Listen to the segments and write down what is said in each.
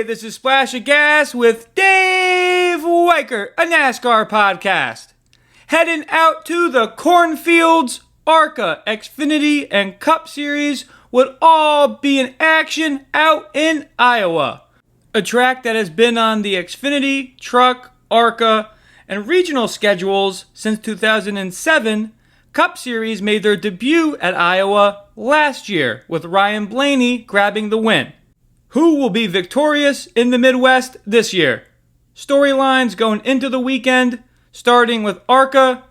this is Splash of Gas with Dave Weichert, a NASCAR podcast. Heading out to the Cornfields, ARCA, Xfinity, and Cup Series would all be in action out in Iowa. A track that has been on the Xfinity, Truck, ARCA, and regional schedules since 2007, Cup Series made their debut at Iowa last year with Ryan Blaney grabbing the win. Who will be victorious in the Midwest this year? Storylines going into the weekend, starting with ARCA.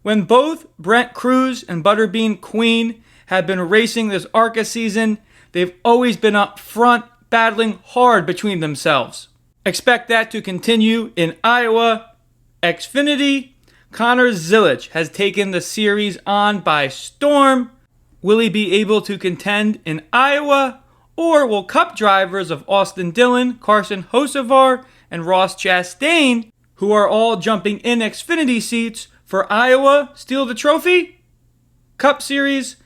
When both Brent Crews and Butterbean Queen have been racing this ARCA season, they've always been up front, battling hard between themselves. Expect that to continue in Iowa. Xfinity, Connor Zilisch has taken the series on by storm. Will he be able to contend in Iowa? Or will Cup drivers of Ty Dillon, Carson Hocevar, and Ross Chastain, who are all jumping in Xfinity seats for Iowa, steal the trophy? Cup Series.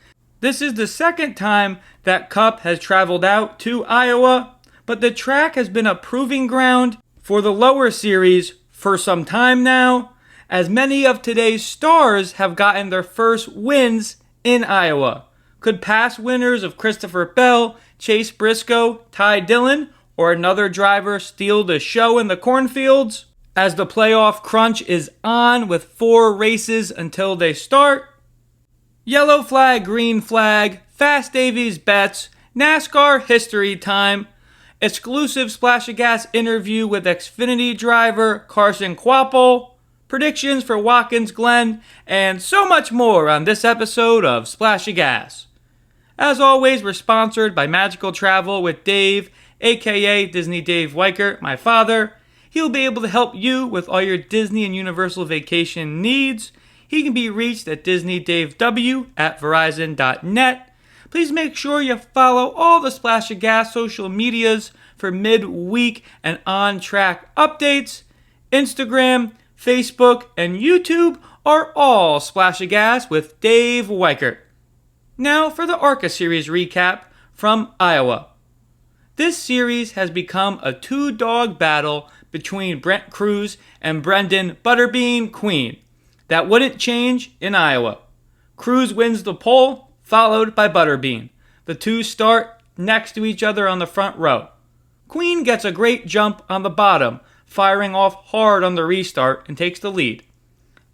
This is the second time that Cup has traveled out to Iowa, but the track has been a proving ground for the lower series for some time now, as many of today's stars have gotten their first wins in Iowa. Could past winners of Christopher Bell, Chase Briscoe, Ty Dillon, or another driver steal the show in the cornfields? As the playoff crunch is on with 4 races until they start. Yellow flag, green flag, Fast Davies bets, NASCAR history time, exclusive Splash of Gas interview with Xfinity driver Carson Kvapil, predictions for Watkins Glen, and so much more on this episode of Splash of Gas. As always, we're sponsored by Magical Travel with Dave, aka Disney Dave Weichert, my father. He'll be able to help you with all your Disney and Universal vacation needs. He can be reached at disneydavew@verizon.net. Please make sure you follow all the Splash of Gas social medias for midweek and on-track updates. Instagram, Facebook, and YouTube are all Splash of Gas with Dave Weichert. Now for the ARCA Series recap from Iowa. This series has become a 2-dog battle between Brent Crews and Brenden Butterbean Queen. That wouldn't change in Iowa. Crews wins the pole, followed by Butterbean. The two start next to each other on the front row. Queen gets a great jump on the bottom, firing off hard on the restart and takes the lead.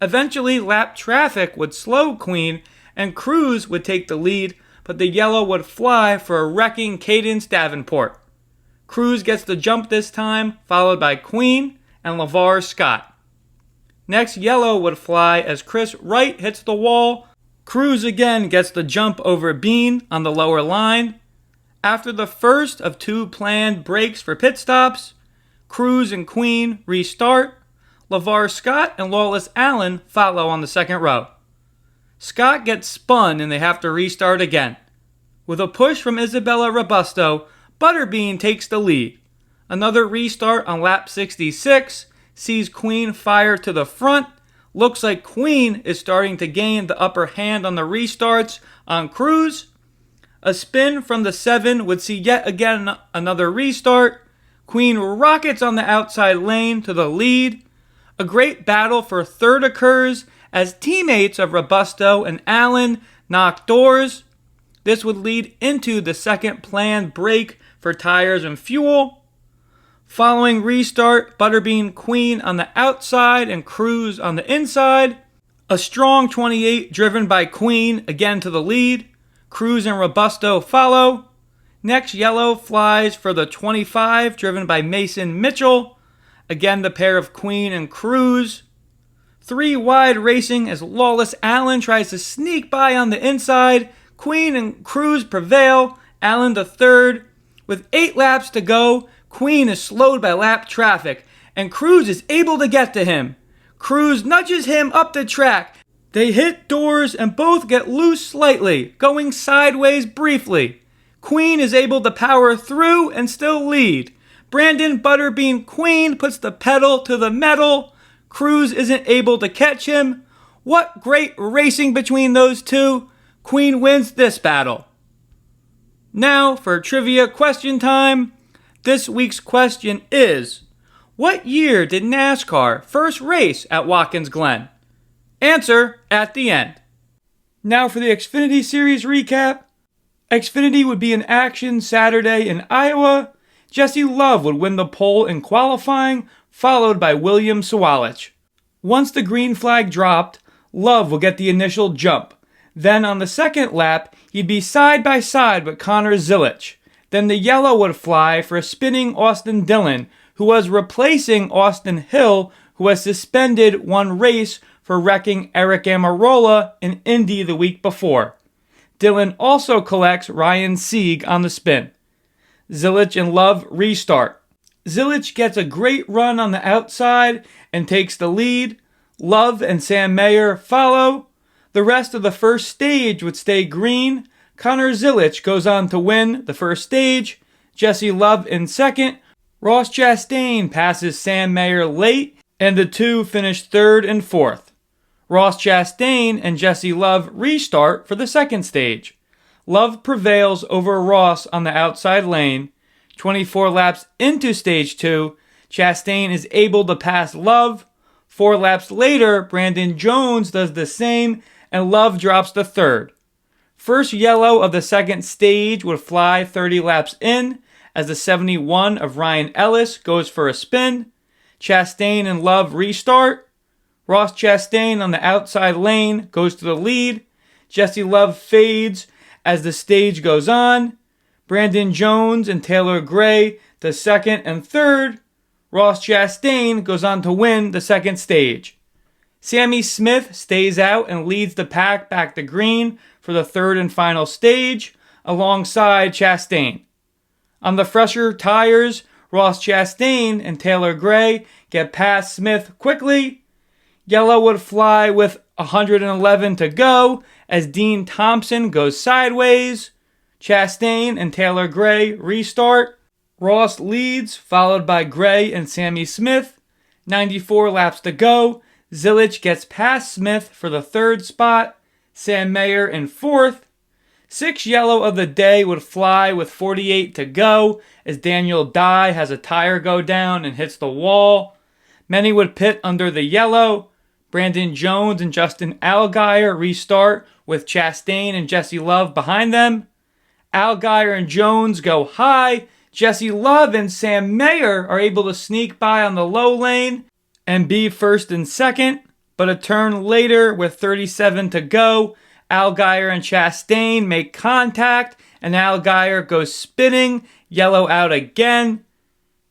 Eventually, lap traffic would slow Queen and Crews would take the lead, but the yellow would fly for a wrecking Cadence Davenport. Crews gets the jump this time, followed by Queen and LeVar Scott. Next, yellow would fly as Chris Wright hits the wall. Crews again gets the jump over Bean on the lower line. After the first of 2 planned breaks for pit stops, Crews and Queen restart. LeVar Scott and Lawless Allen follow on the second row. Scott gets spun and they have to restart again. With a push from Isabella Robusto, Butterbean takes the lead. Another restart on lap 66 sees Queen fire to the front. Looks like Queen is starting to gain the upper hand on the restarts on Crews. A spin from the 7 would see yet again another restart. Queen rockets on the outside lane to the lead. A great battle for third occurs as teammates of Robusto and Allen knock doors. This would lead into the second planned break for tires and fuel. Following restart, Butterbean Queen on the outside and Crews on the inside. A strong 28 driven by Queen again to the lead. Crews and Robusto follow. Next, yellow flies for the 25 driven by Mason Mitchell. Again, the pair of Queen and Crews. 3 wide racing as Lawless Allen tries to sneak by on the inside. Queen and Crews prevail. Allen the third. With 8 laps to go, Queen is slowed by lap traffic, and Crews is able to get to him. Crews nudges him up the track. They hit doors and both get loose slightly, going sideways briefly. Queen is able to power through and still lead. Brenden Butterbean Queen puts the pedal to the metal. Crews isn't able to catch him. What great racing between those two. Queen wins this battle. Now for trivia question time. This week's question is, what year did NASCAR first race at Watkins Glen? Answer at the end. Now for the Xfinity Series recap. Xfinity would be in action Saturday in Iowa. Jesse Love would win the pole in qualifying, followed by William Sawalich. Once the green flag dropped, Love will get the initial jump. Then on the second lap, he'd be side by side with Connor Zilisch. Then the yellow would fly for a spinning Austin Dillon, who was replacing Austin Hill, who was suspended one race for wrecking Eric Almirola in Indy the week before. Dillon also collects Ryan Sieg on the spin. Zilisch and Love restart. Zilisch gets a great run on the outside and takes the lead. Love and Sam Mayer follow. The rest of the first stage would stay green. Connor Zilisch goes on to win the first stage. Jesse Love in second. Ross Chastain passes Sam Mayer late, and the two finish third and fourth. Ross Chastain and Jesse Love restart for the second stage. Love prevails over Ross on the outside lane. 24 laps into stage 2, Chastain is able to pass Love. 4 laps later, Brandon Jones does the same, and Love drops to third. First yellow of the second stage would fly 30 laps in, as the 71 of Ryan Ellis goes for a spin. Chastain and Love restart. Ross Chastain on the outside lane goes to the lead. Jesse Love fades as the stage goes on. Brandon Jones and Taylor Gray to second and third. Ross Chastain goes on to win the second stage. Sammy Smith stays out and leads the pack back to green for the third and final stage, alongside Chastain. On the fresher tires, Ross Chastain and Taylor Gray get past Smith quickly. Yellow would fly with 111 to go as Dean Thompson goes sideways. Chastain and Taylor Gray restart. Ross leads, followed by Gray and Sammy Smith. 94 laps to go. Zilisch gets past Smith for the third spot. Sam Mayer in fourth. 6 yellow of the day would fly with 48 to go as Daniel Dye has a tire go down and hits the wall. Many would pit under the yellow. Brandon Jones and Justin Allgaier restart with Chastain and Jesse Love behind them. Allgaier and Jones go high. Jesse Love and Sam Mayer are able to sneak by on the low lane and be first and second, but a turn later with 37 to go, Allgaier and Chastain make contact and Allgaier goes spinning, yellow out again.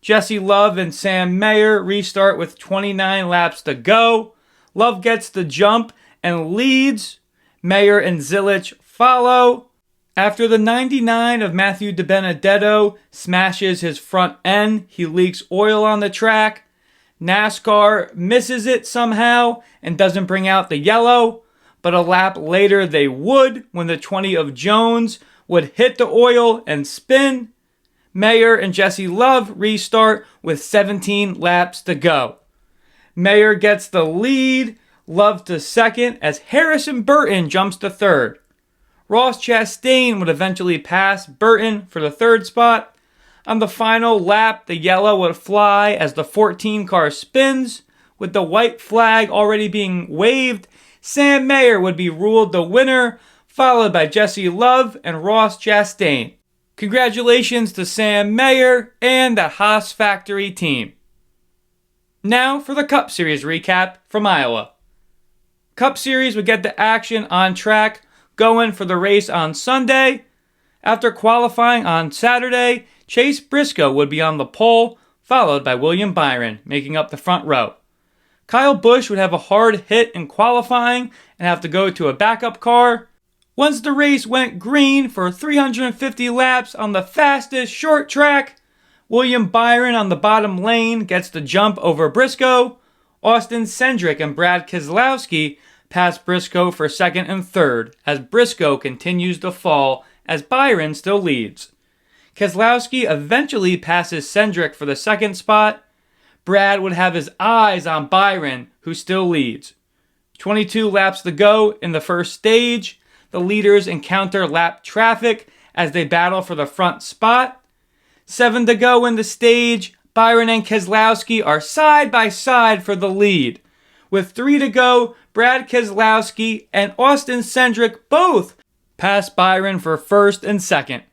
Jesse Love and Sam Mayer restart with 29 laps to go. Love gets the jump and leads. Mayer and Zilisch follow. After the 99 of Matthew DiBenedetto smashes his front end, he leaks oil on the track. NASCAR misses it somehow and doesn't bring out the yellow, but a lap later they would when the 20 of Jones would hit the oil and spin. Mayer and Jesse Love restart with 17 laps to go. Mayer gets the lead, Love to second as Harrison Burton jumps to third. Ross Chastain would eventually pass Burton for the third spot. On the final lap, the yellow would fly as the 14 car spins. With the white flag already being waved, Sam Mayer would be ruled the winner, followed by Jesse Love and Ross Chastain. Congratulations to Sam Mayer and the Haas Factory team. Now for the Cup Series recap from Iowa. Cup Series would get the action on track going for the race on Sunday. After qualifying on Saturday, Chase Briscoe would be on the pole, followed by William Byron, making up the front row. Kyle Busch would have a hard hit in qualifying and have to go to a backup car. Once the race went green for 350 laps on the fastest short track, William Byron on the bottom lane gets the jump over Briscoe. Austin Cindric and Brad Keselowski pass Briscoe for second and third as Briscoe continues to fall as Byron still leads. Keselowski eventually passes Cindric for the second spot. Brad would have his eyes on Byron, who still leads. 22 laps to go in the first stage. The leaders encounter lap traffic as they battle for the front spot. 7 to go in the stage. Byron and Keselowski are side by side for the lead. With 3 to go, Brad Keselowski and Austin Cindric both pass Byron for first and second.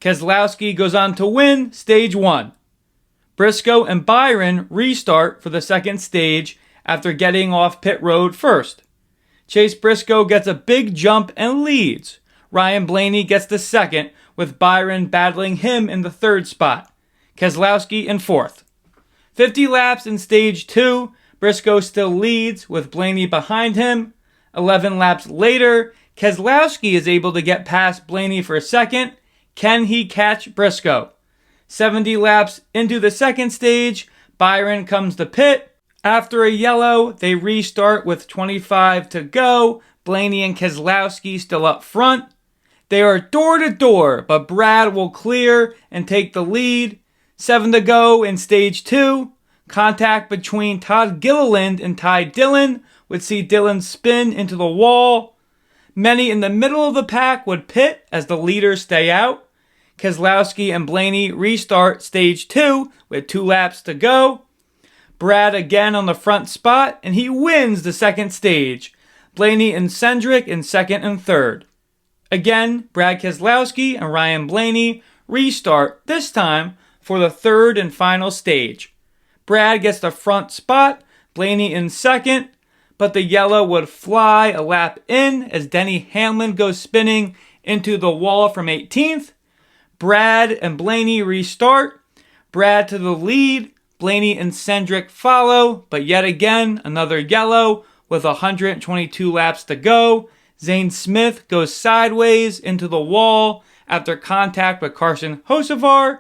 Keselowski goes on to win stage 1. Briscoe and Byron restart for the second stage after getting off pit road first. Chase Briscoe gets a big jump and leads. Ryan Blaney gets the second, with Byron battling him in the third spot. Keselowski in fourth. 50 laps in stage 2, Briscoe still leads with Blaney behind him. 11 laps later, Keselowski is able to get past Blaney for second. Can he catch Briscoe? 70 laps into the second stage, Byron comes to pit. After a yellow, they restart with 25 to go. Blaney and Keselowski still up front. They are door to door, but Brad will clear and take the lead. 7 to go in stage 2. Contact between Todd Gilliland and Ty Dillon would see Dillon spin into the wall. Many in the middle of the pack would pit as the leaders stay out. Keselowski and Blaney restart stage 2 with 2 laps to go. Brad again on the front spot, and he wins the second stage. Blaney and Cindric in second and third. Again, Brad Keselowski and Ryan Blaney restart, this time for the third and final stage. Brad gets the front spot, Blaney in second, but the yellow would fly a lap in as Denny Hamlin goes spinning into the wall from 18th. Brad and Blaney restart. Brad to the lead. Blaney and Cindric follow, but yet again, another yellow with 122 laps to go. Zane Smith goes sideways into the wall after contact with Carson Hocevar.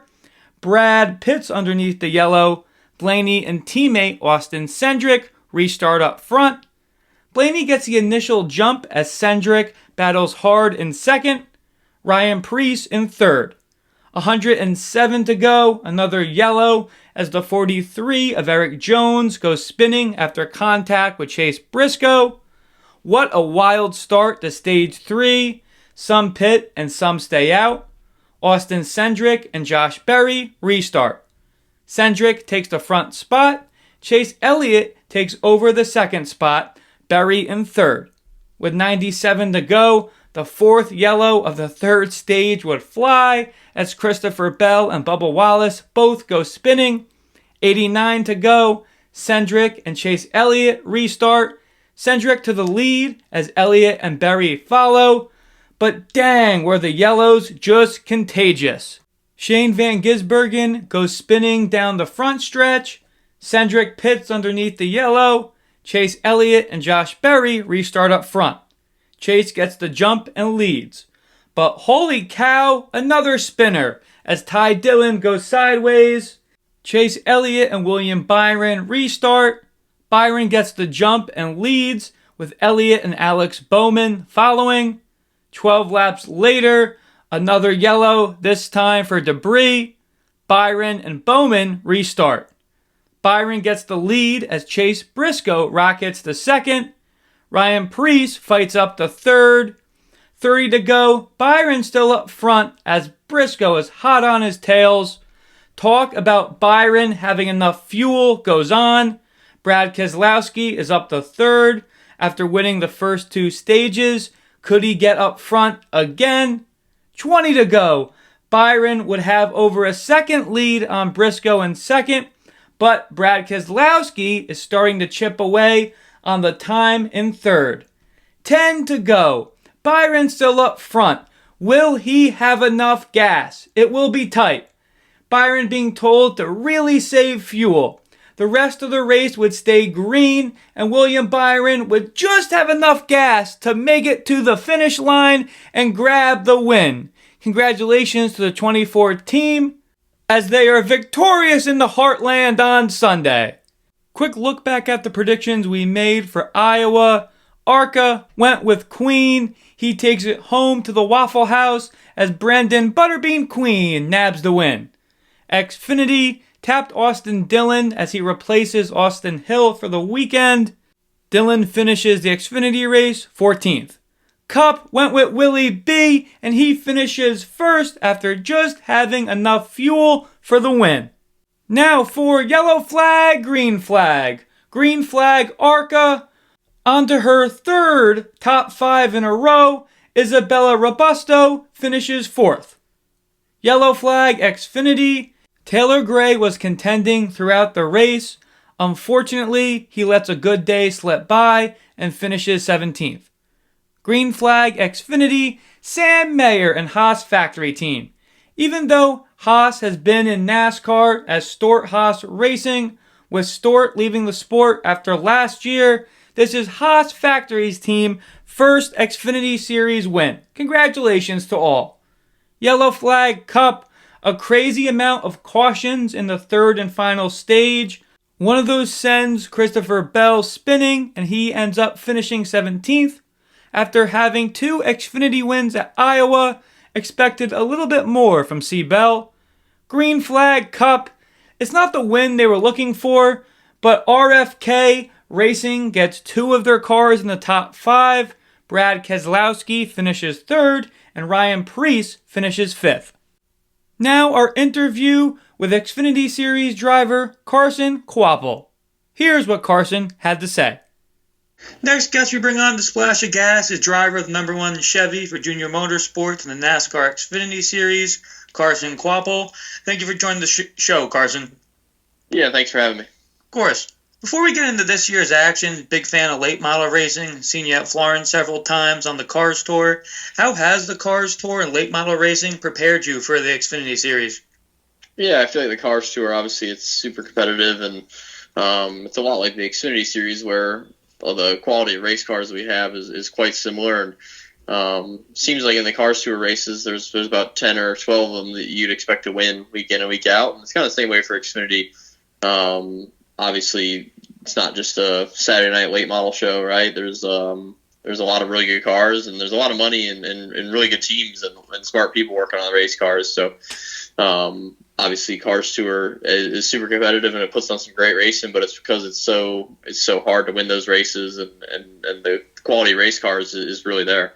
Brad pits underneath the yellow. Blaney and teammate Austin Cindric restart up front. Blaney gets the initial jump as Cindric battles hard in second. Ryan Preece in third. 107 to go, another yellow as the 43 of Eric Jones goes spinning after contact with Chase Briscoe. What a wild start to stage 3. Some pit and some stay out. Austin Cindric and Josh Berry restart. Cindric takes the front spot. Chase Elliott takes over the second spot. Berry in third. With 97 to go, the fourth yellow of the third stage would fly as Christopher Bell and Bubba Wallace both go spinning. 89 to go, Cindric and Chase Elliott restart. Cindric to the lead as Elliott and Berry follow. But dang, were the yellows just contagious. Shane Van Gisbergen goes spinning down the front stretch. Cindric pits underneath the yellow. Chase Elliott and Josh Berry restart up front. Chase gets the jump and leads. But holy cow, another spinner as Ty Dillon goes sideways. Chase Elliott and William Byron restart. Byron gets the jump and leads with Elliott and Alex Bowman following. 12 laps later, another yellow, this time for debris. Byron and Bowman restart. Byron gets the lead as Chase Briscoe rockets the second. Ryan Preece fights up the third. 30 to go. Byron still up front as Briscoe is hot on his tails. Talk about Byron having enough fuel goes on. Brad Keselowski is up the third after winning the first 2 stages. Could he get up front again? 20 to go. Byron would have over a second lead on Briscoe in second, but Brad Keselowski is starting to chip away on the time in third. 10 to go. Byron still up front. Will he have enough gas? It will be tight. Byron being told to really save fuel. The rest of the race would stay green, and William Byron would just have enough gas to make it to the finish line and grab the win. Congratulations to the 24 team as they are victorious in the Heartland on Sunday. Quick look back at the predictions we made for Iowa. ARCA went with Queen. He takes it home to the Waffle House as Brenden Butterbean Queen nabs the win. Xfinity tapped Austin Dillon as he replaces Austin Hill for the weekend. Dillon finishes the Xfinity race 14th. Cup went with Willie B, and he finishes first after just having enough fuel for the win. Now for yellow flag, green flag. Green flag, ARCA. Onto her third top 5 in a row, Isabella Robusto finishes 4th. Yellow flag, Xfinity. Taylor Gray was contending throughout the race. Unfortunately, he lets a good day slip by and finishes 17th. Green flag, Xfinity, Sam Mayer and Haas factory team. Even though Haas has been in NASCAR as Stewart Haas Racing, with Stewart leaving the sport after last year, this is Haas Factory's team first Xfinity Series win. Congratulations to all. Yellow flag, Cup, a crazy amount of cautions in the third and final stage. One of those sends Christopher Bell spinning, and he ends up finishing 17th. After having 2 Xfinity wins at Iowa, expected a little bit more from C. Bell. Green flag, Cup. It's not the win they were looking for, but RFK Racing gets 2 of their cars in the top 5. Brad Keselowski finishes 3rd, and Ryan Preece finishes 5th. Now our interview with Xfinity Series driver Carson Kvapil. Here's what Carson had to say. Next guest we bring on the Splash of Gas is driver of the number 1 Chevy for Junior Motorsports in the NASCAR Xfinity Series, Carson Kvapil. Thank you for joining the show, Carson. Yeah, thanks for having me. Of course. Before we get into this year's action, big fan of late model racing, seen you at Florence several times on the Cars Tour. How has the Cars Tour and late model racing prepared you for the Xfinity Series? Yeah, I feel like the Cars Tour, obviously, it's super competitive, and it's a lot like the Xfinity Series where the quality of race cars we have is quite similar. And seems like in the Cars Tour races, there's about 10 or 12 of them that you'd expect to win week in and week out. And it's kind of the same way for Xfinity. Obviously, it's not just a Saturday night late model show, right? There's a lot of really good cars, and there's a lot of money and really good teams and smart people working on the race cars. So obviously, Cars Tour is super competitive, and it puts on some great racing. But it's because it's so hard to win those races, and the quality of race cars is really there.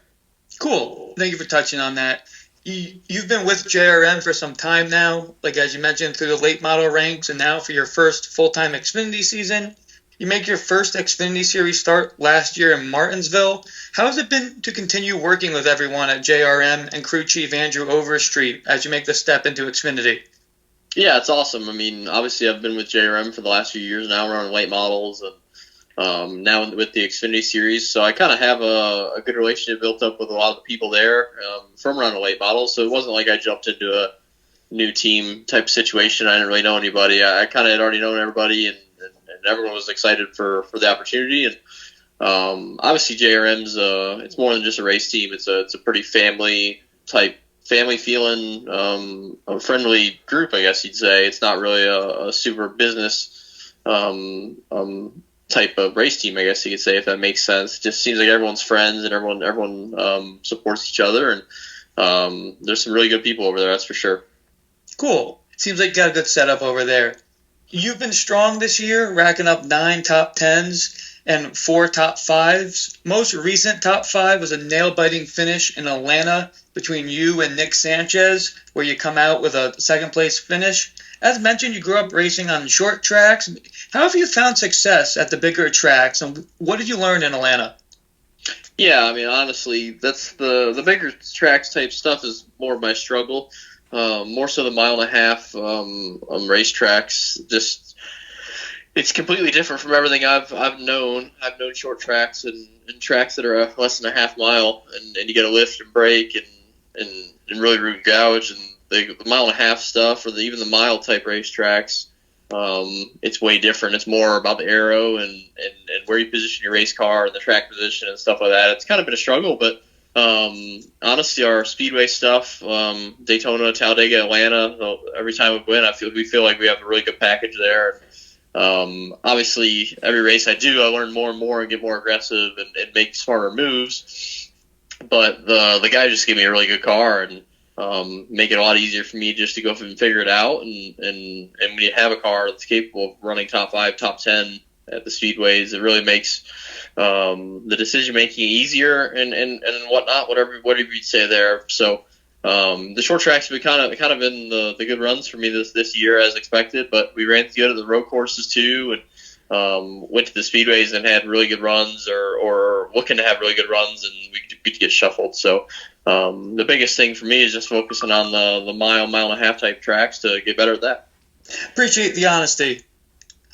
Cool. Thank you for touching on that. You've been with JRM for some time now, like as you mentioned, through the late model ranks, and now for your first full-time Xfinity season. You make your first Xfinity Series start last year in Martinsville. How has it been to continue working with everyone at JRM and crew chief Andrew Overstreet as you make the step into Xfinity? Yeah, it's awesome. I mean, obviously I've been with JRM for the last few years now. We're on late models, and now with the Xfinity Series. So I kind of have a good relationship built up with a lot of the people there from around the late models. So it wasn't like I jumped into a new team type situation. I didn't really know anybody. I kind of had already known everybody, and everyone was excited for the opportunity. And obviously JRM's it's more than just a race team. It's a pretty family feeling, a friendly group, I guess you'd say. It's not really a super business type of race team, I guess you could say, if that makes sense. It just seems like everyone's friends and everyone supports each other, and there's some really good people over there, that's for sure. Cool. Seems like you got a good setup over there. You've been strong this year, racking up 9 top 10s and 4 top 5s. Most recent top 5 was a nail-biting finish in Atlanta between you and Nick Sanchez, where you come out with a second-place finish. As mentioned, you grew up racing on short tracks. How have you found success at the bigger tracks, and what did you learn in Atlanta? Yeah, I mean, honestly, that's the bigger tracks type stuff is more of my struggle. More so the mile and a half race tracks. Just it's completely different from everything I've known. I've known short tracks and tracks that are less than a half mile, and you get a lift and brake and really root gouge, and the mile and a half stuff, or even the mile type race tracks. It's way different. It's more about the aero and where you position your race car and the track position and stuff like that. It's kind of been a struggle, but honestly, our speedway stuff, Daytona, Talladega, Atlanta, every time we win, we feel like we have a really good package there. Obviously, every race I do, I learn more and more and get more aggressive and make smarter moves. But the guys just give me a really good car and make it a lot easier for me just to go and figure it out. And when you have a car that's capable of running top 5, top 10 at the speedways, it really makes the decision making easier and whatnot, whatever you'd say there. So the short tracks have kind of been the good runs for me this year as expected, but we ran good at the road courses too, and went to the speedways and had really good runs or looking to have really good runs, and we could get shuffled. So the biggest thing for me is just focusing on the mile and a half type tracks to get better at that. Appreciate the honesty.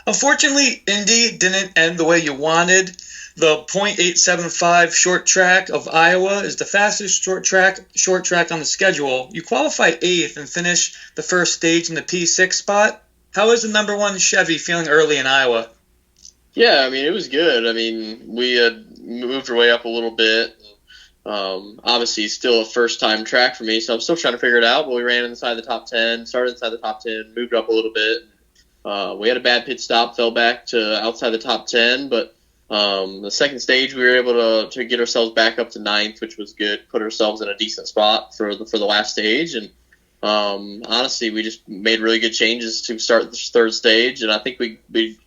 Unfortunately, Indy didn't end the way you wanted. The .875 short track of Iowa is the fastest short track on the schedule. You qualify 8th and finish the first stage in the P6 spot. How is the number 1 Chevy feeling early in Iowa? Yeah, I mean, it was good. I mean, we had moved our way up a little bit. Obviously, still a first-time track for me, so I'm still trying to figure it out, but we ran inside the top 10, started inside the top 10, moved up a little bit. We had a bad pit stop, fell back to outside the top 10, but the second stage, we were able to get ourselves back up to 9th, which was good. Put ourselves in a decent spot for the last stage, and honestly, we just made really good changes to start the third stage. And I think we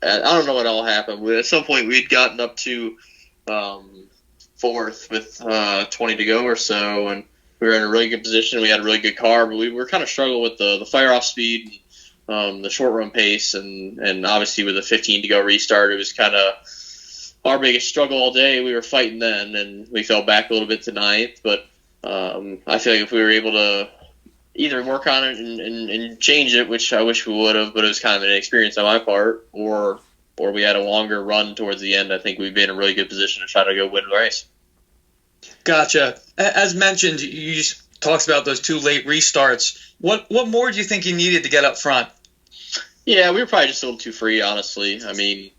I don't know what all happened. At some point, we'd gotten up to 4th with 20 to go or so, and we were in a really good position. We had a really good car, but we were kind of struggling with the fire off speed, the short run pace, and obviously with a 15 to go restart, it was kind of our biggest struggle all day. We were fighting then, and we fell back a little bit to 9th. But I feel like if we were able to either work on it and change it, which I wish we would have, but it was kind of an experience on my part, or we had a longer run towards the end, I think we'd be in a really good position to try to go win the race. Gotcha. As mentioned, you just talked about those 2 late restarts. What more do you think you needed to get up front? Yeah, we were probably just a little too free, honestly. I mean,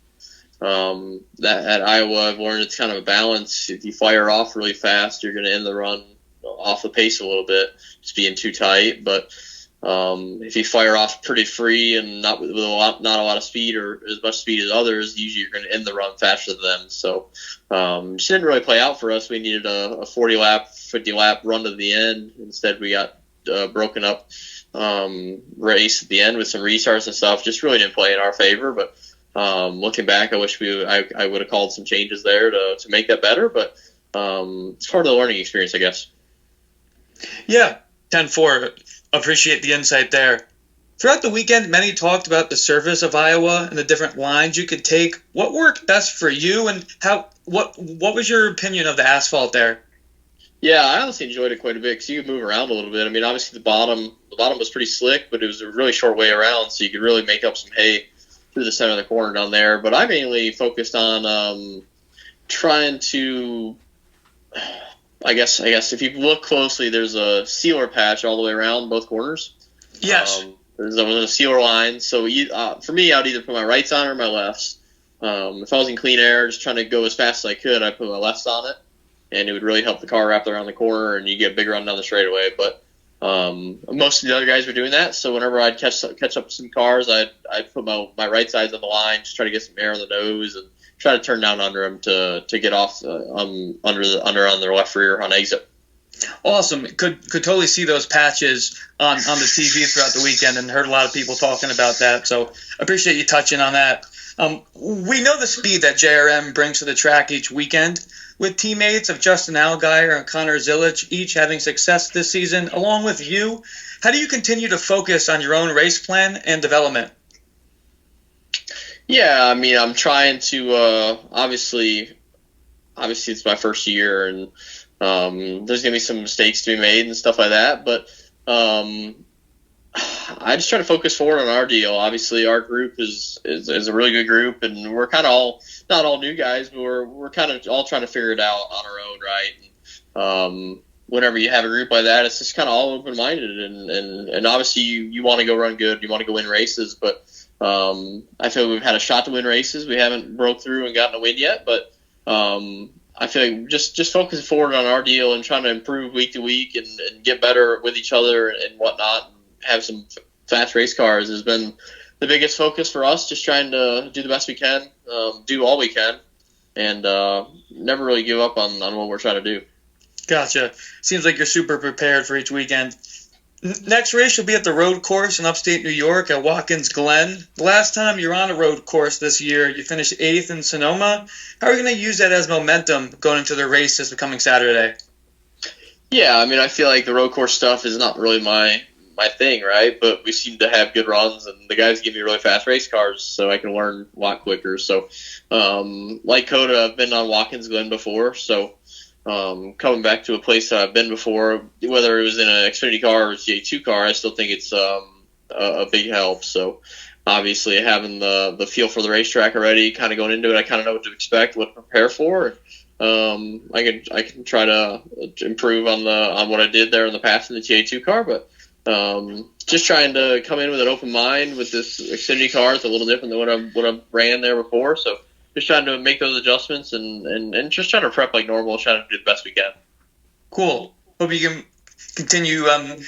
that at Iowa, I've learned it's kind of a balance. If you fire off really fast, you're going to end the run off the pace a little bit, just being too tight. But if you fire off pretty free and not with not a lot of speed or as much speed as others, usually you're going to end the run faster than them. So it didn't really play out for us. We needed a 40-lap, 50-lap run to the end. Instead, we got broken up race at the end with some restarts and stuff. Just really didn't play in our favor. But looking back, I wish I would have called some changes there to make that better. But it's part of the learning experience, I guess. Yeah, 10-4. Appreciate the insight there. Throughout the weekend, many talked about the surface of Iowa and the different lines you could take. What worked best for you, and what was your opinion of the asphalt there? Yeah, I honestly enjoyed it quite a bit because you could move around a little bit. I mean, obviously the bottom was pretty slick, but it was a really short way around, so you could really make up some hay through the center of the corner down there. But I mainly focused on trying to, I guess if you look closely, there's a sealer patch all the way around both corners. Yes. There's a sealer line. So for me, I'd either put my rights on or my lefts. If I was in clean air, just trying to go as fast as I could, I'd put my lefts on it, and it would really help the car wrap around the corner, and you get a big run down the straightaway. But most of the other guys were doing that, so whenever I'd catch up with some cars, I'd put my right sides on the line, just try to get some air on the nose, and try to turn down under them to get off under on their left rear on exit. Awesome. Could totally see those patches on the TV throughout the weekend, and heard a lot of people talking about that. So appreciate you touching on that. We know the speed that JRM brings to the track each weekend. With teammates of Justin Allgaier and Connor Zilisch each having success this season, along with you, how do you continue to focus on your own race plan and development? Yeah, I mean, I'm trying to obviously it's my first year, and there's gonna be some mistakes to be made and stuff like that. But I just try to focus forward on our deal. Obviously, our group is a really good group, and we're kind of all not all new guys, but we're kind of all trying to figure it out on our own, right? And, whenever you have a group like that, it's just kind of all open-minded, and obviously you want to go run good, you want to go win races, but I feel we've had a shot to win races. We haven't broke through and gotten a win yet, but I feel like just focusing forward on our deal and trying to improve week to week and get better with each other and whatnot, and have some fast race cars has been the biggest focus for us. Just trying to do the best we can, do all we can, and never really give up on what we're trying to do. Gotcha. Seems like you're super prepared for each weekend. Next race, you'll be at the road course in upstate New York at Watkins Glen. The last time you were on a road course this year, you finished 8th in Sonoma. How are you going to use that as momentum going into the race this coming Saturday? Yeah, I mean, I feel like the road course stuff is not really my thing, right? But we seem to have good runs, and the guys give me really fast race cars, so I can learn a lot quicker. So, like Coda, I've been on Watkins Glen before, so coming back to a place that I've been before, whether it was in an Xfinity car or a GA2 car, I still think it's a big help. So obviously having the feel for the racetrack already, kind of going into it, I kind of know what to expect, what to prepare for. I can try to improve on what I did there in the past in the GA2 car, but just trying to come in with an open mind with this Xfinity car. It's a little different than what I ran there before, so just trying to make those adjustments and just trying to prep like normal, trying to do the best we can. Cool. Hope you can continue to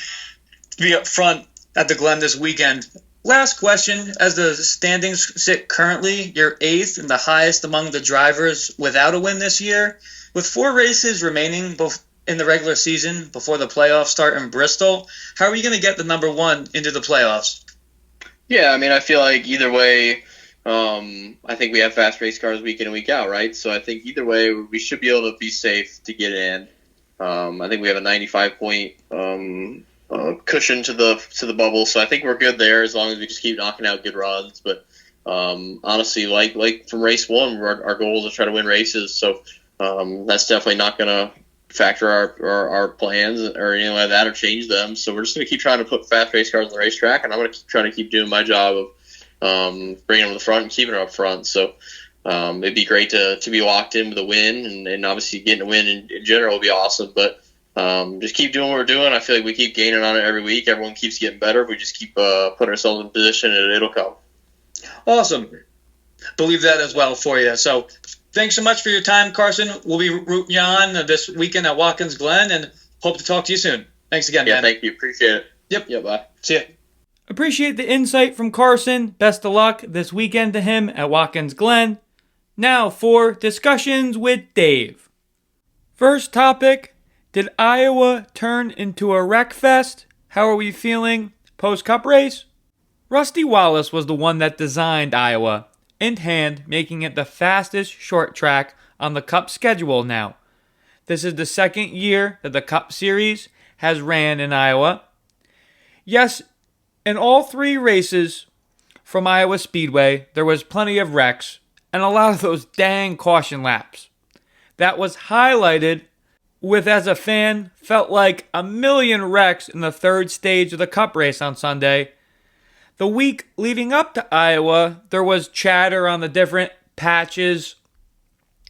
be up front at the Glen this weekend. Last question. As the standings sit currently, you're 8th and the highest among the drivers without a win this year. With 4 races remaining both in the regular season before the playoffs start in Bristol, how are you going to get the number 1 into the playoffs? Yeah, I mean, I feel like either way, I think we have fast race cars week in and week out, right? So I think either way, we should be able to be safe to get in. I think we have a 95-point cushion to the bubble, so I think we're good there as long as we just keep knocking out good runs. But honestly, like from race 1, our goal is to try to win races, so that's definitely not going to factor our plans or anything like that or change them. So we're just going to keep trying to put fast race cars on the racetrack, and I'm going to try to keep doing my job of bringing them to the front and keeping them up front. So it'd be great to be locked in with a win, and obviously getting a win in general would be awesome. But just keep doing what we're doing. I feel like we keep gaining on it every week. Everyone keeps getting better. We just keep putting ourselves in position, and it'll come. Awesome. Believe that as well for you. So thanks so much for your time, Carson. We'll be rooting you on this weekend at Watkins Glen, and hope to talk to you soon. Thanks again, man. Thank you. Appreciate it. Yep. Yeah, bye. See ya. Appreciate the insight from Carson. Best of luck this weekend to him at Watkins Glen. Now for discussions with Dave. First topic, did Iowa turn into a wreck fest? How are we feeling post-Cup race? Rusty Wallace was the one that designed Iowa, in hand, making it the fastest short track on the Cup schedule now. This is the second year that the Cup Series has ran in Iowa. Yes, in all 3 races from Iowa Speedway, there was plenty of wrecks and a lot of those dang caution laps. That was highlighted with, as a fan, felt like a million wrecks in the 3rd stage of the Cup race on Sunday. The week leading up to Iowa, there was chatter on the different patches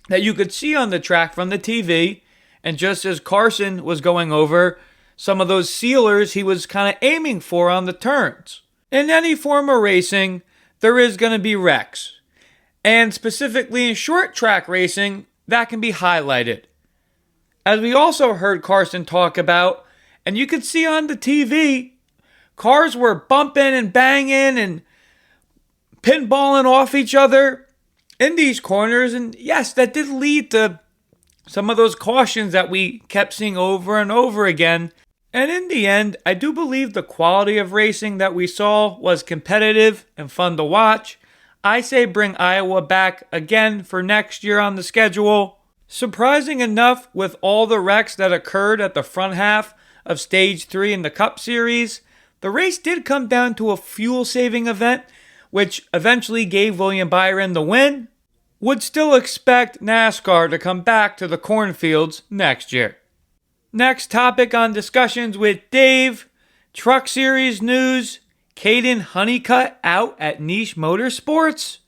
that you could see on the track from the TV, and just as Carson was going over, some of those sealers he was kind of aiming for on the turns. In any form of racing, there is going to be wrecks. And specifically in short track racing, that can be highlighted. As we also heard Carson talk about, and you could see on the TV, cars were bumping and banging and pinballing off each other in these corners. And yes, that did lead to some of those cautions that we kept seeing over and over again. And in the end, I do believe the quality of racing that we saw was competitive and fun to watch. I say bring Iowa back again for next year on the schedule. Surprising enough, with all the wrecks that occurred at the front half of Stage 3 in the Cup Series, the race did come down to a fuel-saving event, which eventually gave William Byron the win. Would still expect NASCAR to come back to the cornfields next year. Next topic on discussions with Dave, Truck Series news, Caden Honeycutt out at Niche Motorsports.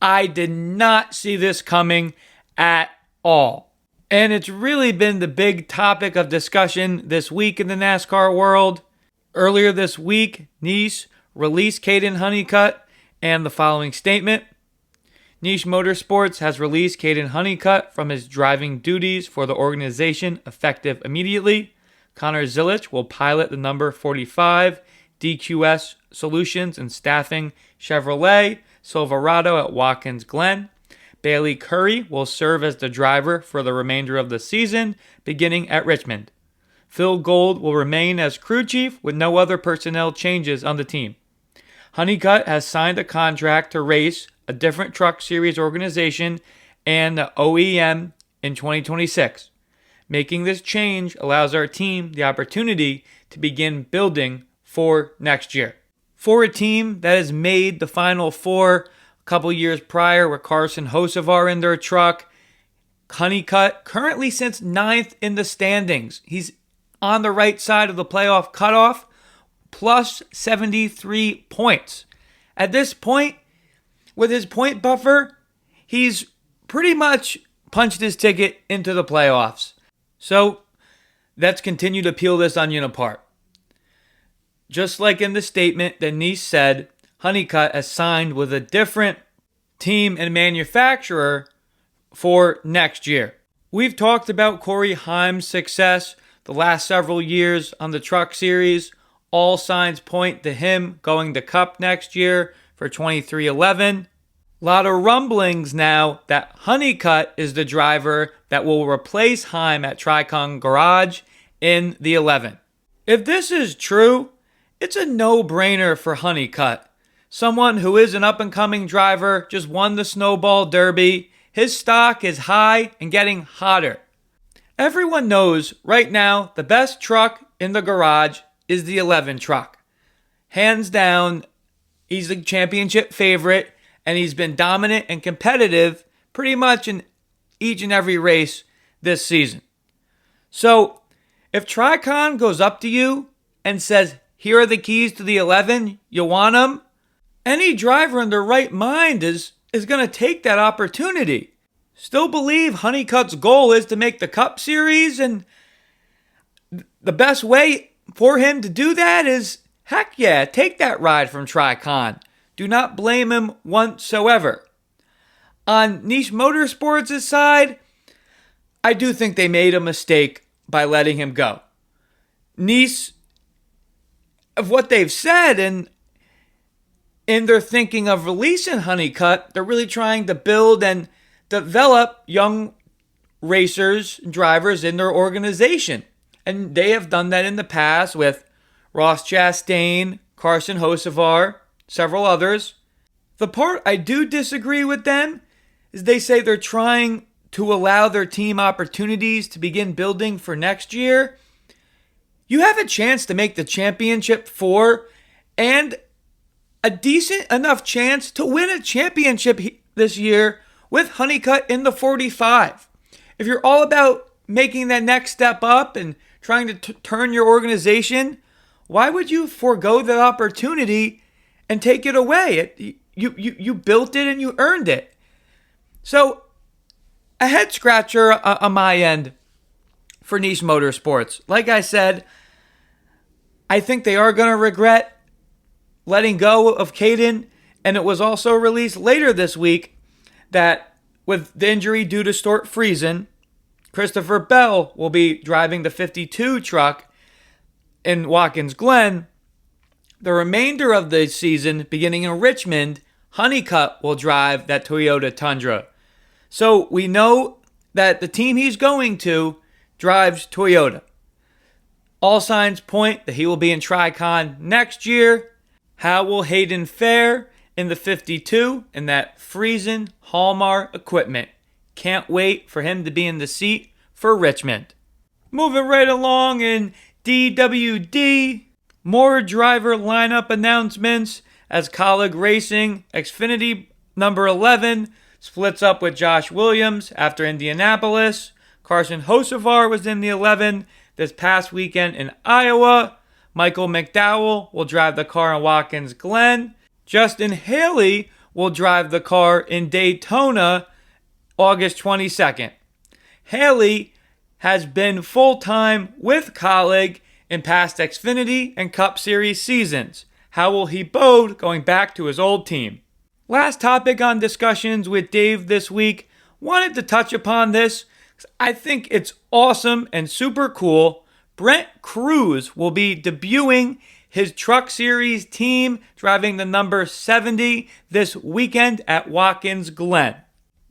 I did not see this coming at all. And it's really been the big topic of discussion this week in the NASCAR world. Earlier this week, Niche released Caden Honeycutt and the following statement. Niche Motorsports has released Caden Honeycutt from his driving duties for the organization effective immediately. Connor Zilisch will pilot the number 45 DQS Solutions and Staffing Chevrolet Silverado at Watkins Glen. Bailey Curry will serve as the driver for the remainder of the season, beginning at Richmond. Phil Gold will remain as crew chief with no other personnel changes on the team. Honeycutt has signed a contract to race a different truck series organization and the OEM in 2026. Making this change allows our team the opportunity to begin building for next year. For a team that has made the Final Four a couple years prior with Carson Hocevar in their truck, Honeycutt currently sits 9th in the standings. He's on the right side of the playoff cutoff, plus 73 points. At this point, with his point buffer, he's pretty much punched his ticket into the playoffs. So let's continue to peel this onion apart. Just like in the statement that Nice said, Honeycutt has signed with a different team and manufacturer for next year. We've talked about Corey Heim's success the last several years on the Truck Series. All signs point to him going to Cup next year for 2311. A lot of rumblings now that Honeycutt is the driver that will replace Heim at Tricon Garage in the 11. If this is true, it's a no-brainer for Honeycutt. Someone who is an up-and-coming driver, just won the Snowball Derby. His stock is high and getting hotter. Everyone knows right now the best truck in the garage is the 11 truck. Hands down, he's the championship favorite, and he's been dominant and competitive pretty much in each and every race this season. So, if Tricon goes up to you and says, here are the keys to the 11, you want them? Any driver in their right mind is going to take that opportunity. Still believe Honeycutt's goal is to make the Cup Series, and the best way for him to do that is, heck yeah, take that ride from Tricon. Do not blame him whatsoever. On Niche Motorsports' side, I do think they made a mistake by letting him go. Nice, of what they've said, and in their thinking of releasing Honeycutt, they're really trying to build and develop young racers and drivers in their organization. And they have done that in the past with Ross Chastain, Carson Hocevar, several others. The part I do disagree with them is they say they're trying to allow their team opportunities to begin building for next year. You have a chance to make the championship 4 and a decent enough chance to win a championship this year with Honeycutt in the 45. If you're all about making that next step up and trying to turn your organization, why would you forego that opportunity and take it away? You built it and you earned it. So, a head scratcher on my end for Niche Motorsports. Like I said, I think they are going to regret letting go of Caden, and it was also released later this week that with the injury due to Stuart Friesen, Christopher Bell will be driving the 52 truck in Watkins Glen. The remainder of the season, beginning in Richmond, Honeycutt will drive that Toyota Tundra. So we know that the team he's going to drives Toyota. All signs point that he will be in Tricon next year. How will Hayden fare in the 52 in that Friesen Hallmark equipment? Can't wait for him to be in the seat for Richmond. Moving right along in DWD, more driver lineup announcements as Colleague Racing Xfinity number 11 splits up with Josh Williams after Indianapolis. Carson Hocevar was in the 11 this past weekend in Iowa. Michael McDowell will drive the car in Watkins Glen. Justin Haley will drive the car in Daytona August 22nd. Haley has been full-time with Colleague in past Xfinity and Cup Series seasons. How will he bode going back to his old team? Last topic on discussions with Dave this week. Wanted to touch upon this. I think it's awesome and super cool. Brent Crews will be debuting his Truck Series team, driving the number 70 this weekend at Watkins Glen.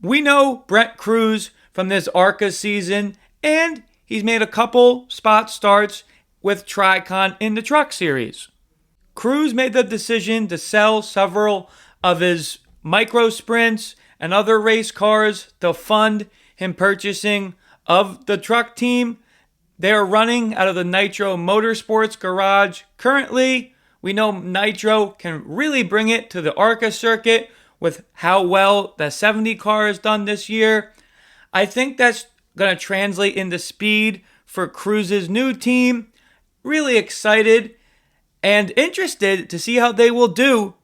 We know Brent Crews from this ARCA season, and he's made a couple spot starts with Tricon in the Truck Series. Crews made the decision to sell several of his micro sprints and other race cars to fund him purchasing of the truck team. They are running out of the Nitro Motorsports garage. Currently, we know Nitro can really bring it to the ARCA circuit with how well the 70 car has done this year. I think that's going to translate into speed for Crews' new team. Really excited and interested to see how they will do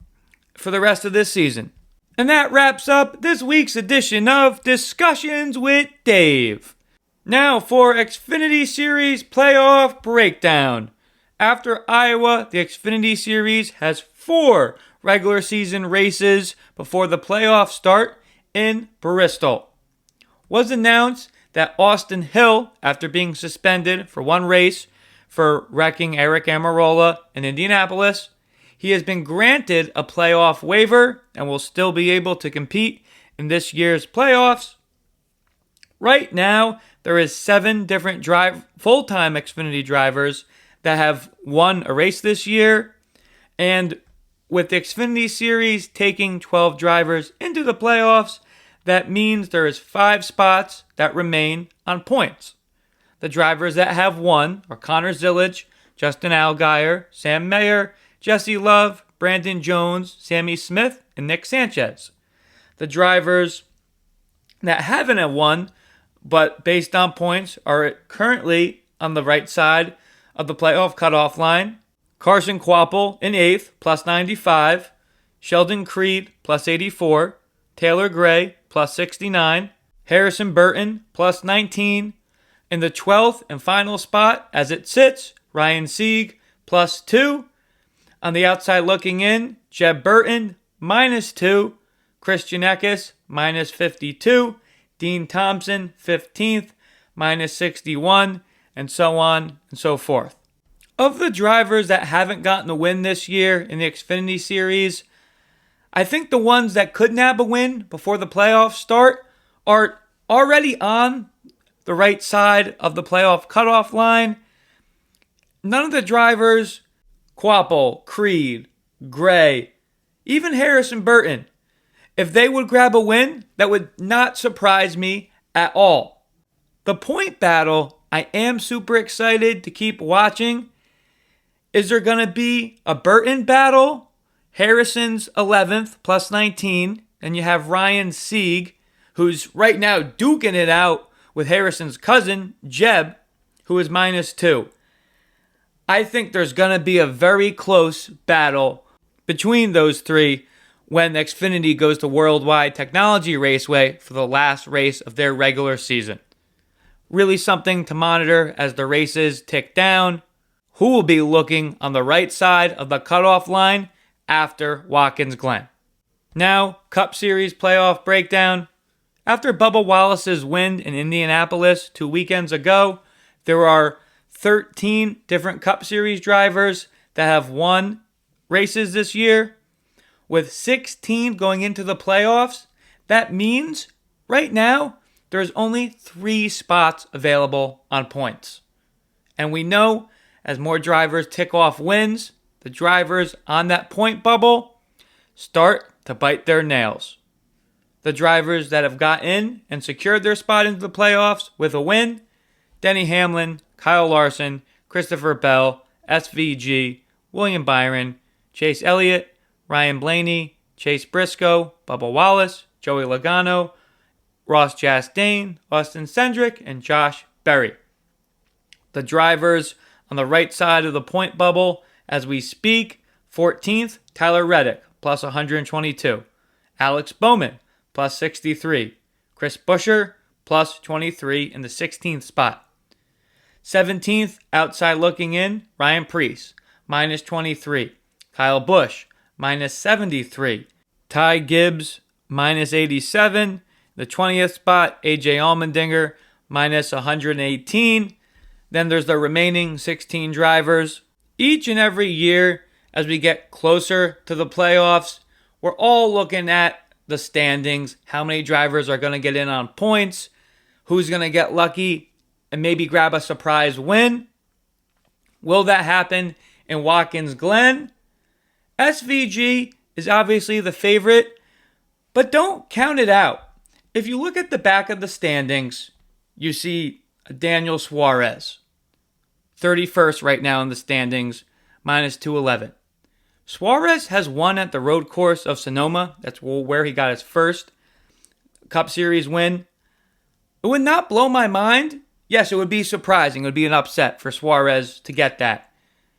for the rest of this season. And that wraps up this week's edition of Discussions with Dave. Now for Xfinity Series Playoff Breakdown. After Iowa, the Xfinity Series has 4 regular season races before the playoffs start in Bristol. Was announced that Austin Hill, after being suspended for 1 race for wrecking Eric Amarola in Indianapolis, he has been granted a playoff waiver and will still be able to compete in this year's playoffs. Right now, there is 7 different full-time Xfinity drivers that have won a race this year. And with the Xfinity Series taking 12 drivers into the playoffs, that means there is 5 spots that remain on points. The drivers that have won are Connor Zilisch, Justin Allgaier, Sam Mayer, Jesse Love, Brandon Jones, Sammy Smith, and Nick Sanchez. The drivers that haven't won, but based on points, are currently on the right side of the playoff cutoff line. Carson Kvapil in 8th, plus 95. Sheldon Creed, plus 84. Taylor Gray, plus 69. Harrison Burton, plus 19. In the 12th and final spot, as it sits, Ryan Sieg, plus 2. On the outside looking in, Jeb Burton, minus 2. Christian Eckes, minus 52. Dean Thompson, 15th, minus 61, and so on and so forth. Of the drivers that haven't gotten a win this year in the Xfinity Series, I think the ones that could nab a win before the playoffs start are already on the right side of the playoff cutoff line. None of the drivers, Kvapil, Creed, Gray, even Harrison Burton, if they would grab a win, that would not surprise me at all. The point battle, I am super excited to keep watching. Is there going to be a Burton battle? Harrison's 11th, plus 19. And you have Ryan Sieg, who's right now duking it out with Harrison's cousin, Jeb, who is minus 2. I think there's going to be a very close battle between those 3 when Xfinity goes to Worldwide Technology Raceway for the last race of their regular season. Really something to monitor as the races tick down. Who will be looking on the right side of the cutoff line after Watkins Glen? Now, Cup Series Playoff Breakdown. After Bubba Wallace's win in Indianapolis 2 weekends ago, there are 13 different Cup Series drivers that have won races this year. With 16 going into the playoffs, that means right now there's only 3 spots available on points. And we know as more drivers tick off wins, the drivers on that point bubble start to bite their nails. The drivers that have got in and secured their spot into the playoffs with a win, Denny Hamlin, Kyle Larson, Christopher Bell, SVG, William Byron, Chase Elliott, Ryan Blaney, Chase Briscoe, Bubba Wallace, Joey Logano, Ross Chastain, Austin Cindric, and Josh Berry. The drivers on the right side of the point bubble as we speak, 14th, Tyler Reddick, plus 122. Alex Bowman, plus 63. Chris Buescher, plus 23 in the 16th spot. 17th, outside looking in, Ryan Preece, minus 23. Kyle Busch, minus 73. Ty Gibbs, minus 87. The 20th spot, AJ Allmendinger, minus 118. Then there's the remaining 16 drivers. Each and every year, as we get closer to the playoffs, we're all looking at the standings, how many drivers are going to get in on points, who's going to get lucky and maybe grab a surprise win. Will that happen in Watkins Glen? SVG is obviously the favorite, but don't count it out. If you look at the back of the standings, you see Daniel Suarez, 31st right now in the standings, minus 211. Suarez has won at the road course of Sonoma. That's where he got his first Cup Series win. It would not blow my mind. Yes, it would be surprising. It would be an upset for Suarez to get that.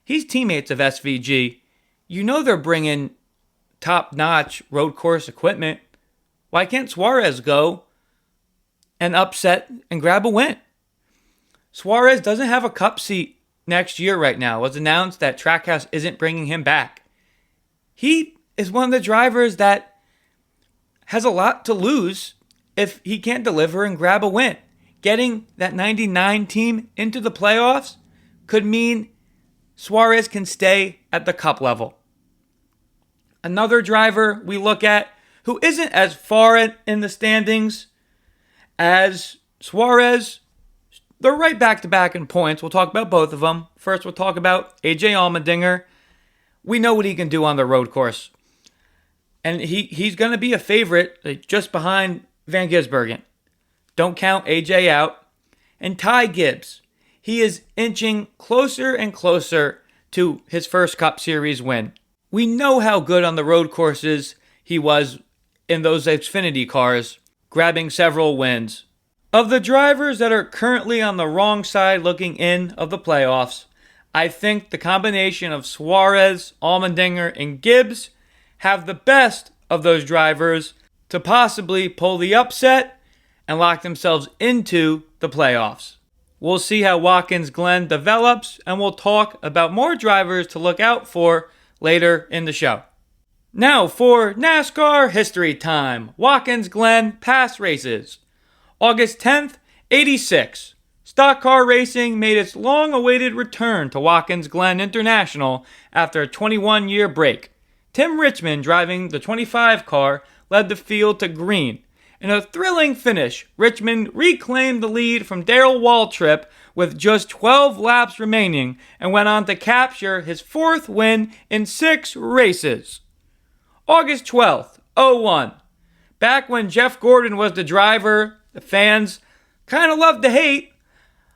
He's teammates of SVG. You know they're bringing top-notch road course equipment. Why can't Suarez go and upset and grab a win? Suarez doesn't have a Cup seat next year right now. It was announced that Trackhouse isn't bringing him back. He is one of the drivers that has a lot to lose if he can't deliver and grab a win. Getting that 99 team into the playoffs could mean Suarez can stay at the Cup level. Another driver we look at who isn't as far in the standings as Suarez, they're right back-to-back in points. We'll talk about both of them. First, we'll talk about AJ Allmendinger. We know what he can do on the road course. And he's going to be a favorite just behind Van Gisbergen. Don't count AJ out. And Ty Gibbs, he is inching closer and closer to his first Cup Series win. We know how good on the road courses he was in those Xfinity cars, grabbing several wins. Of the drivers that are currently on the wrong side looking in of the playoffs, I think the combination of Suarez, Allmendinger, and Gibbs have the best of those drivers to possibly pull the upset and lock themselves into the playoffs. We'll see how Watkins Glen develops, and we'll talk about more drivers to look out for later in the show. Now for NASCAR history time. Watkins Glen past races. August 10th, 86. Stock car racing made its long-awaited return to Watkins Glen International after a 21-year break. Tim Richmond, driving the 25 car, led the field to green. In a thrilling finish, Richmond reclaimed the lead from Darrell Waltrip with just 12 laps remaining and went on to capture his fourth win in 6 races. August 12th, 01. Back when Jeff Gordon was the driver, the fans kind of loved to hate.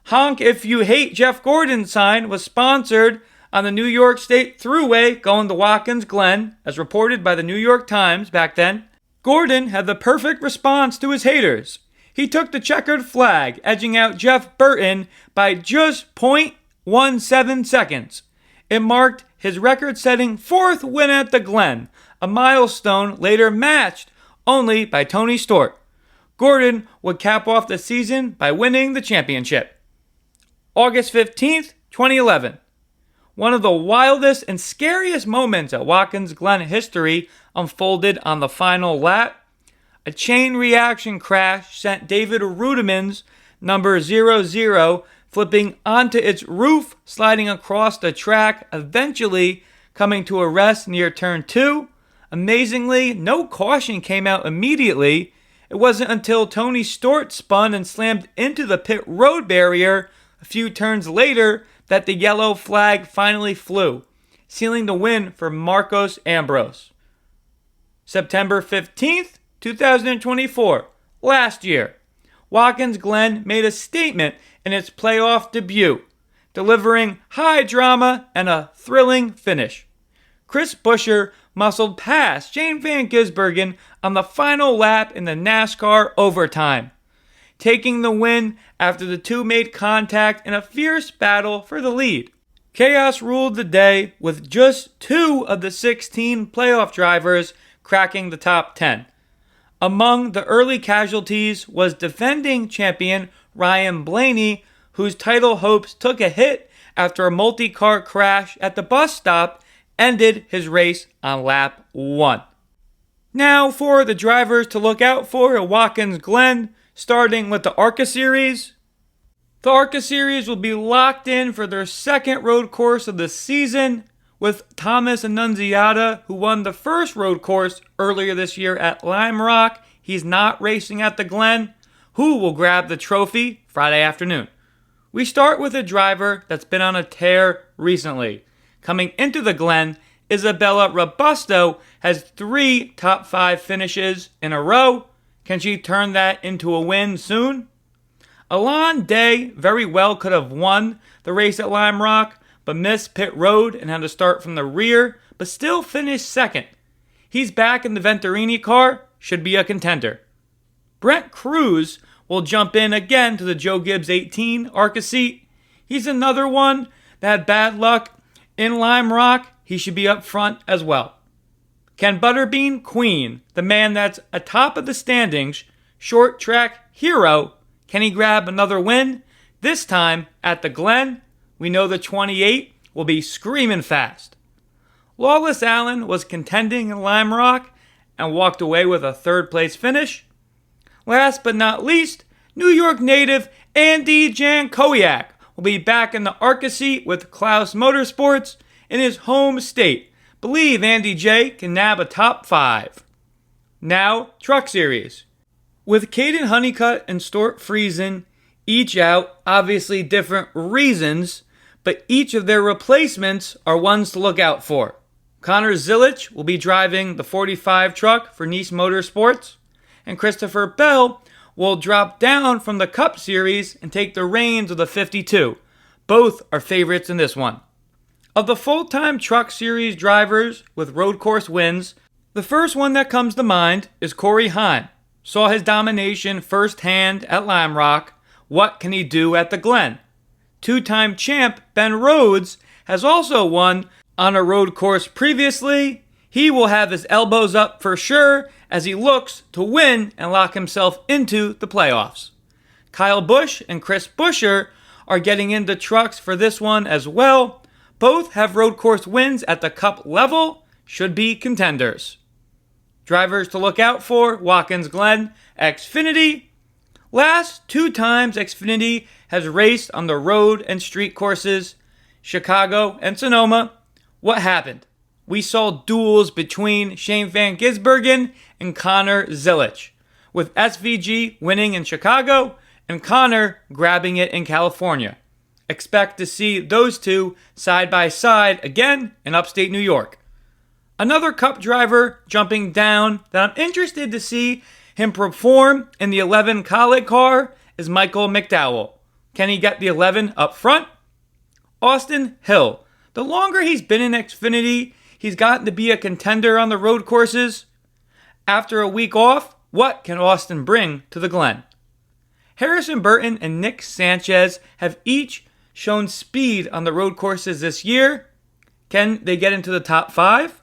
Honk If You Hate Jeff Gordon sign was sponsored on the New York State Thruway going to Watkins Glen, as reported by the New York Times back then. Gordon had the perfect response to his haters. He took the checkered flag, edging out Jeff Burton by just 0.17 seconds. It marked his record-setting 4th win at the Glen, a milestone later matched only by Tony Stewart. Gordon would cap off the season by winning the championship. August 15th, 2011. One of the wildest and scariest moments at Watkins Glen history unfolded on the final lap. A chain reaction crash sent David Rudimann's number 00 flipping onto its roof, sliding across the track, eventually coming to a rest near turn 2. Amazingly, no caution came out immediately. It wasn't until Tony Stewart spun and slammed into the pit road barrier a few turns later that the yellow flag finally flew, sealing the win for Marcos Ambrose. September 15th, 2024, last year, Watkins Glen made a statement in its playoff debut, delivering high drama and a thrilling finish. Chris Buescher muscled past Shane Van Gisbergen on the final lap in the NASCAR overtime, taking the win after the two made contact in a fierce battle for the lead. Chaos ruled the day with just 2 of the 16 playoff drivers cracking the top 10. Among the early casualties was defending champion Ryan Blaney, whose title hopes took a hit after a multi-car crash at the bus stop ended his race on lap 1. Now for the drivers to look out for at Watkins Glen, starting with the ARCA Series. The ARCA Series will be locked in for their second road course of the season, with Thomas Annunziata, who won the first road course earlier this year at Lime Rock. He's not racing at the Glen. Who will grab the trophy Friday afternoon? We start with a driver that's been on a tear recently. Coming into the Glen, Isabella Robusto has 3 top 5 finishes in a row. Can she turn that into a win soon? Alon Day very well could have won the race at Lime Rock, but missed pit road and had to start from the rear, but still finished second. He's back in the Venturini car, should be a contender. Brent Crews will jump in again to the Joe Gibbs 18 ARCA seat. He's another one that had bad luck in Lime Rock. He should be up front as well. Can Butterbean Queen, the man that's atop of the standings, short track hero, can he grab another win? This time at the Glen, we know the 28 will be screaming fast. Lawless Allen was contending in Lime Rock and walked away with a 3rd place finish. Last but not least, New York native Andy Jankowiak will be back in the ARCA seat with Klaus Motorsports in his home state. Believe Andy J can nab a top 5. Now, Truck Series. With Caden Honeycutt and Stuart Friesen each out, obviously different reasons, but each of their replacements are ones to look out for. Connor Zilisch will be driving the 45 truck for Nice Motorsports, and Christopher Bell will drop down from the Cup Series and take the reins of the 52. Both are favorites in this one. Of the full-time Truck Series drivers with road course wins, the first one that comes to mind is Corey Heim. Saw his domination firsthand at Lime Rock. What can he do at the Glen? 2-time champ Ben Rhodes has also won on a road course previously. He will have his elbows up for sure as he looks to win and lock himself into the playoffs. Kyle Busch and Chris Buescher are getting into trucks for this one as well. Both have road course wins at the Cup level, should be contenders. Drivers to look out for, Watkins Glen, Xfinity. Last 2 times Xfinity has raced on the road and street courses, Chicago and Sonoma. What happened? We saw duels between Shane Van Gisbergen and Connor Zilisch, with SVG winning in Chicago and Connor grabbing it in California. Expect to see those two side by side again in upstate New York. Another Cup driver jumping down that I'm interested to see him perform in the 11 Kaulig car is Michael McDowell. Can he get the 11 up front? Austin Hill. The longer he's been in Xfinity, he's gotten to be a contender on the road courses. After a week off, what can Austin bring to the Glen? Harrison Burton and Nick Sanchez have each shown speed on the road courses this year. Can they get into the top 5?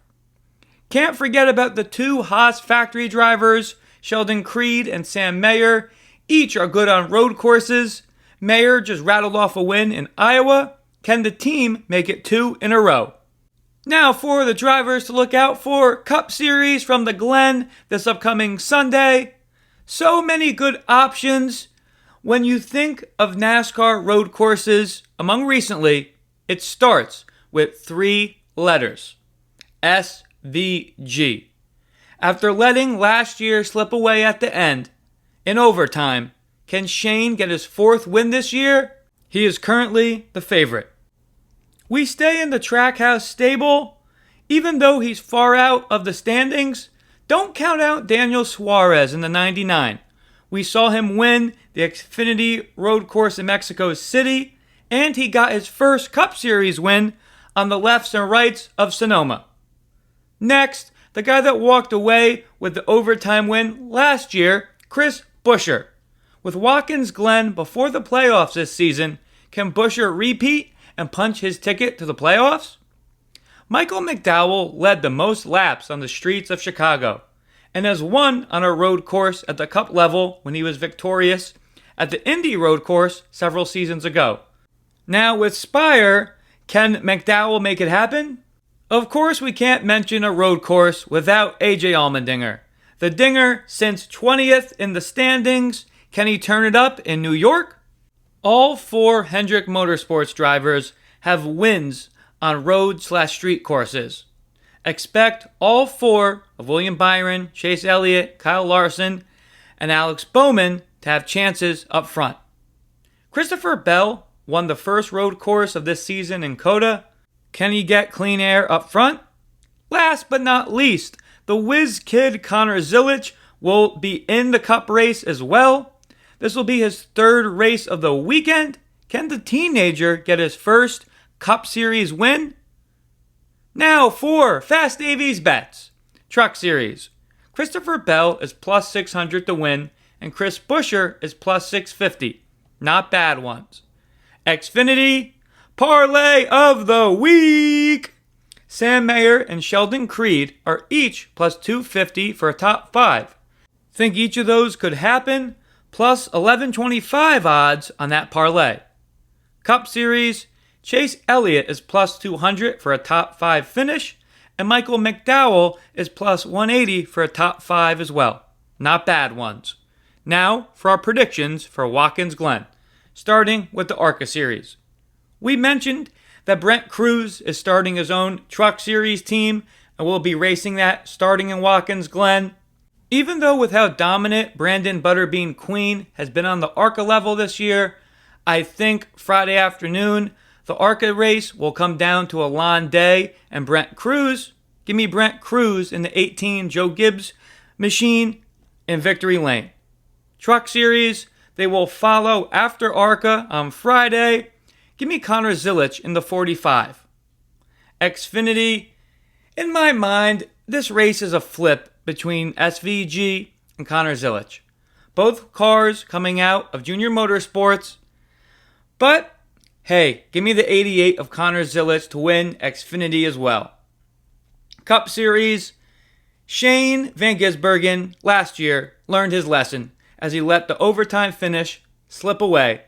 Can't forget about the 2 Haas factory drivers, Sheldon Creed and Sam Mayer. Each are good on road courses. Mayer just rattled off a win in Iowa. Can the team make it 2 in a row? Now for the drivers to look out for, Cup Series from the Glen this upcoming Sunday. So many good options. When you think of NASCAR road courses, among recently, it starts with 3 letters. SVG. After letting last year slip away at the end, in overtime, can Shane get his 4th win this year? He is currently the favorite. We stay in the Trackhouse stable. Even though he's far out of the standings, don't count out Daniel Suarez in the 99. We saw him win the Xfinity road course in Mexico City, and he got his first Cup Series win on the lefts and rights of Sonoma. Next, the guy that walked away with the overtime win last year, Chris Buescher. With Watkins Glen before the playoffs this season, can Buescher repeat and punch his ticket to the playoffs? Michael McDowell led the most laps on the streets of Chicago and has won on a road course at the Cup level when he was victorious at the Indy road course several seasons ago. Now with Spire, can McDowell make it happen? Of course we can't mention a road course without AJ Allmendinger. The Dinger since 20th in the standings. Can he turn it up in New York? All 4 Hendrick Motorsports drivers have wins on road/street courses. Expect all 4 of William Byron, Chase Elliott, Kyle Larson, and Alex Bowman to have chances up front. Christopher Bell won the first road course of this season in COTA. Can he get clean air up front? Last but not least, the whiz kid Connor Zilisch will be in the Cup race as well. This will be his third race of the weekend. Can the teenager get his first Cup Series win? Now for Fast Davies bets. Truck Series. Christopher Bell is plus 600 to win, and Chris Buescher is plus 650. Not bad ones. Xfinity Parlay of the Week. Sam Mayer and Sheldon Creed are each plus 250 for a top 5. Think each of those could happen? Plus 1125 odds on that parlay. Cup Series, Chase Elliott is plus 200 for a top 5 finish, and Michael McDowell is plus 180 for a top 5 as well. Not bad ones. Now for our predictions for Watkins Glen, starting with the ARCA Series. We mentioned that Brent Crews is starting his own Truck Series team and will be racing that starting in Watkins Glen. Even though with how dominant Brenden Butterbean Queen has been on the ARCA level this year, I think Friday afternoon the ARCA race will come down to a Lon Day and Brent Crews. Give me Brent Crews in the 18 Joe Gibbs machine in Victory Lane. Truck Series, they will follow after ARCA on Friday. Give me Connor Zilisch in the 45. Xfinity, in my mind, this race is a flip between SVG and Connor Zilisch. Both cars coming out of Junior Motorsports. But, hey, give me the 88 of Connor Zilisch to win Xfinity as well. Cup Series, Shane Van Gisbergen last year learned his lesson as he let the overtime finish slip away.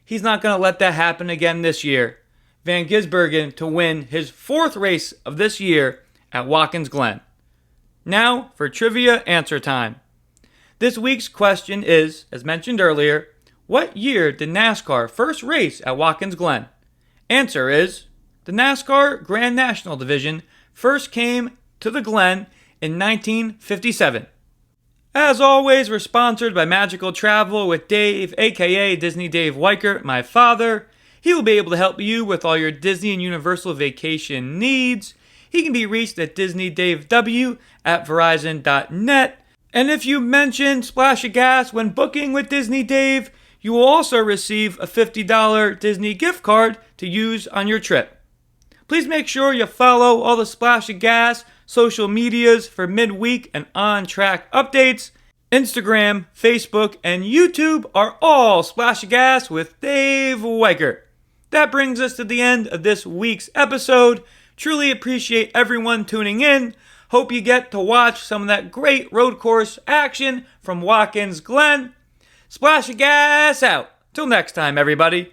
He's not going to let that happen again this year. Van Gisbergen to win his 4th race of this year at Watkins Glen. Now for trivia answer time. This week's question is, as mentioned earlier, what year did NASCAR first race at Watkins Glen? Answer is, the NASCAR Grand National Division first came to the Glen in 1957. As always, we're sponsored by Magical Travel with Dave, aka Disney Dave Weichert, my father. He will be able to help you with all your Disney and Universal vacation needs. He can be reached at DisneyDaveW@Verizon.net. And if you mention Splash of Gas when booking with Disney Dave, you will also receive a $50 Disney gift card to use on your trip. Please make sure you follow all the Splash of Gas social medias for midweek and on-track updates. Instagram, Facebook, and YouTube are all Splash of Gas with Dave Weichert. That brings us to the end of this week's episode. Truly appreciate everyone tuning in. Hope you get to watch some of that great road course action from Watkins Glen. Splash of Gas out. Till next time, everybody.